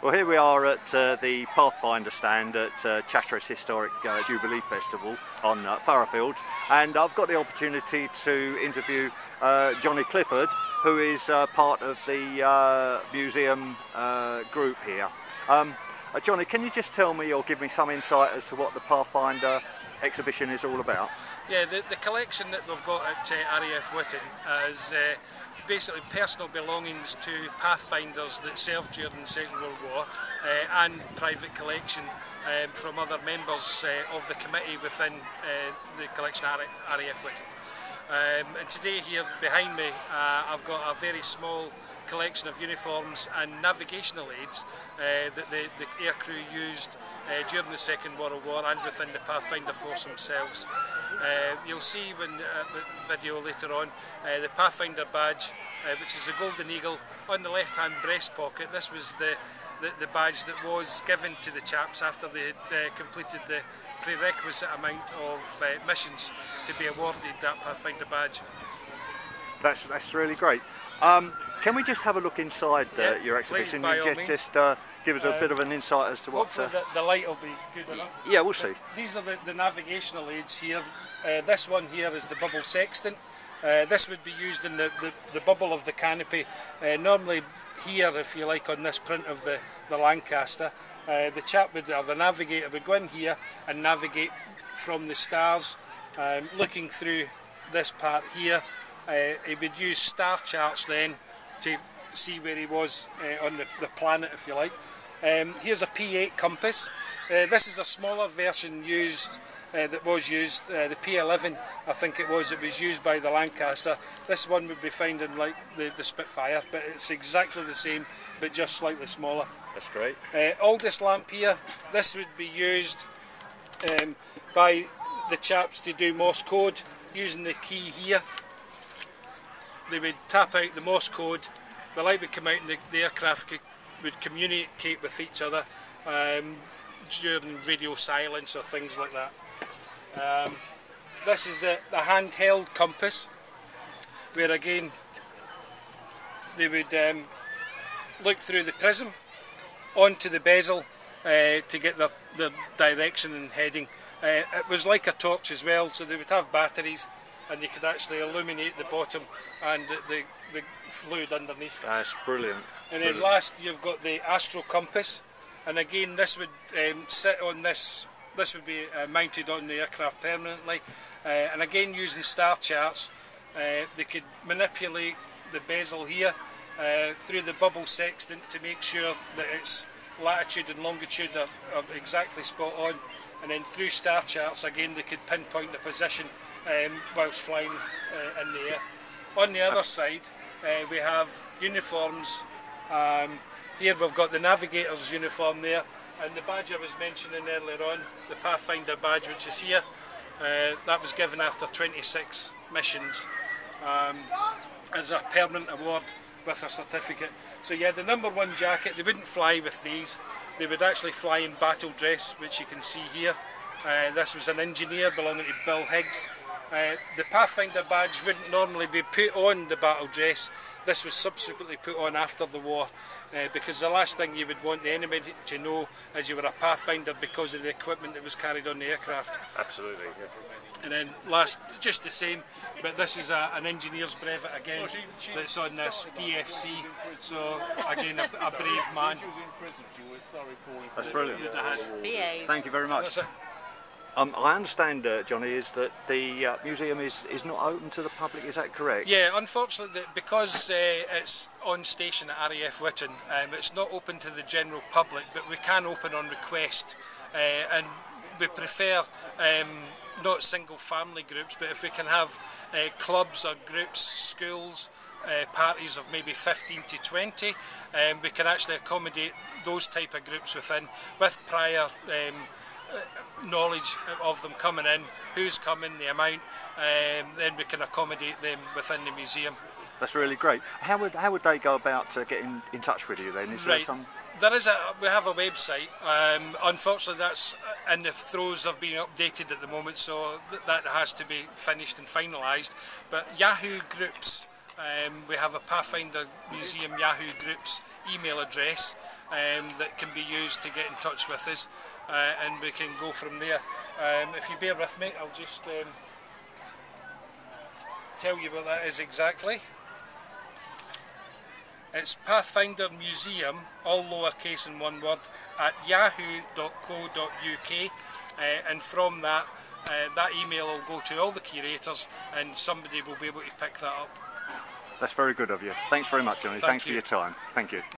Well, here we are at the Pathfinder stand at Chatteris Historic Jubilee Festival on Furrowfields, and I've got the opportunity to interview Jonny Clifford, who is part of the museum group here. Jonny, can you just tell me or give me some insight as to what the Pathfinder exhibition is all about? Yeah, the collection that we've got at RAF Wyton is basically personal belongings to Pathfinders that served during the Second World War, and private collection from other members of the committee within the collection at RAF Wyton. And today here behind me I've got a very small collection of uniforms and navigational aids that the aircrew used during the Second World War and within the Pathfinder Force themselves. You'll see when the video later on the Pathfinder badge, which is a golden eagle on the left hand breast pocket. This was the badge that was given to the chaps after they had completed the prerequisite amount of missions to be awarded that Pathfinder badge. That's really great. Can we just have a look inside your exhibition? Just give us a bit of an insight as to what... Hopefully the light will be good enough. Yeah, we'll see. These are the navigational aids here. This one here is the bubble sextant. This would be used in the bubble of the canopy. Normally here, if you like, on this print of the Lancaster, the chap would, or the navigator would go in here and navigate from the stars, looking through this part here. He would use star charts then to see where he was on the planet, if you like. Here's a P8 compass. This is a smaller version used that was used, the P11 I think it was used by the Lancaster. This one would be found in like the Spitfire, but it's exactly the same but just slightly smaller. That's great. Aldous lamp here, this would be used by the chaps to do Morse code using the key here. They would tap out the Morse code, the light would come out and the aircraft would communicate with each other during radio silence or things like that. This is a handheld compass, where again they would look through the prism onto the bezel to get the direction and heading. It was like a torch as well, so they would have batteries and you could actually illuminate the bottom and the fluid underneath. That's brilliant. And then last you've got the astro compass, and again this would sit on this would be mounted on the aircraft permanently, and again using star charts they could manipulate the bezel here through the bubble sextant to make sure that its latitude and longitude are exactly spot on, and then through star charts again they could pinpoint the position whilst flying in the air. On the other side we have uniforms. Here we've got the navigator's uniform there, and the badge I was mentioning earlier on, the Pathfinder badge, which is here, that was given after 26 missions as a permanent award with a certificate. So yeah, the #1 jacket, they wouldn't fly with these, they would actually fly in battle dress, which you can see here. This was an engineer belonging to Bill Higgs. The Pathfinder badge wouldn't normally be put on the battle dress. This was subsequently put on after the war, because the last thing you would want the enemy to know is you were a Pathfinder because of the equipment that was carried on the aircraft. Absolutely, yeah. And then last, just the same, but this is an engineer's brevet again that's on this PFC, so again a brave man. That's brilliant. BA. Thank you very much. I understand, Jonny, is that the museum is not open to the public, is that correct? Yeah, unfortunately, because it's on station at RAF Wyton, it's not open to the general public, but we can open on request, and we prefer not single family groups, but if we can have clubs or groups, schools, parties of maybe 15 to 20, we can actually accommodate those type of groups within, with prior knowledge of them coming in, who's coming, the amount, then we can accommodate them within the museum. That's really great. How would they go about getting in touch with you then? Is there some... We have a website. Unfortunately, that's in the throes of being updated at the moment, so that has to be finished and finalised. But Yahoo groups, we have a Pathfinder Museum Yahoo groups email address, that can be used to get in touch with us, and we can go from there. If you bear with me, I'll just tell you what that is exactly. It's Pathfinder Museum, all lowercase in one word, at yahoo.co.uk, and from that, that email will go to all the curators and somebody will be able to pick that up. That's very good of you. Thanks very much, Johnny. Thanks for your time. Thank you.